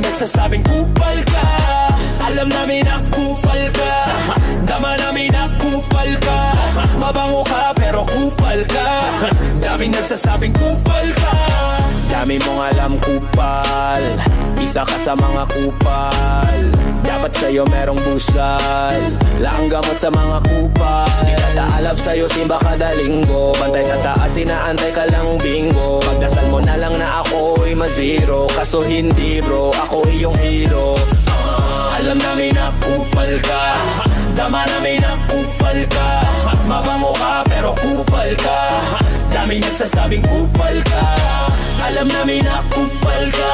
nagsasabing kupal ka. Alam namin na kupal ka. Dama namin na kupal ka. Mabango ka pero kupal ka. Daming nagsasabing kupal ka. Dami mong alam kupal, isa ka sa mga kupal. Dapat sa'yo merong busal, laang gamot sa mga kupal. Di tataalab sa'yo simba kada linggo, bantay sa taas inaantay ka lang bingo. Pagdasal mo na lang na ako'y mazero, kaso hindi bro, ako iyong hero. Alam namin na kupal ka, dama namin na kupal ka. Mabango ka pero kupal ka. Daming nagsasabing kupal ka. Alam namin na kupal ka.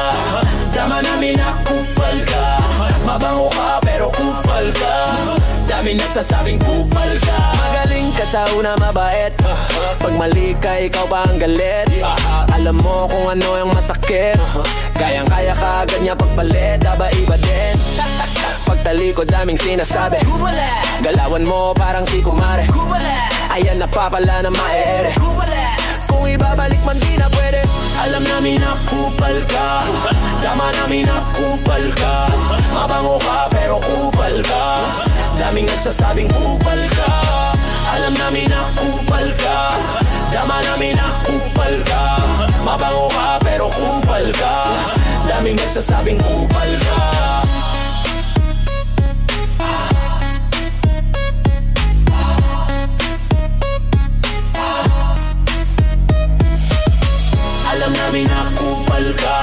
Dama namin na kupal ka. Mabango ka pero kupal ka. Daming nagsasabing kupal ka. Magaling ka sa una mabait, pag mali ka ikaw pa ang galit. Alam mo kung ano yung masakit, kayang kaya ka agad niya pagpalit. Aba iba din pagtalikod daming sinasabi, galawan mo parang si kumare. Ayan napapala na maeere, kung ibabalik man di na pwede. Alam namin na kupal ka. Dama namin na kupal ka. Mabango ka pero kupal ka. Daming nagsasabing kupal ka. Alam namin na kupal ka. Dama namin na kupal ka. Mabango ka pero kupal ka. Daming nagsasabing kupal ka. Alam namin na kupal ka.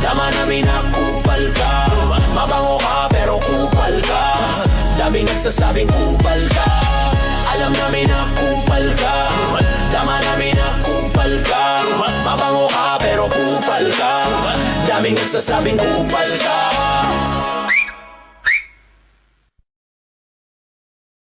Dama namin na kupal ka. Mabango ka pero kupal ka. Daming nagsasabing kupal ka. Alam namin na kupal ka. Dama namin na kupal ka. Mabango ka pero kupal ka. Daming nagsasabing kupal ka.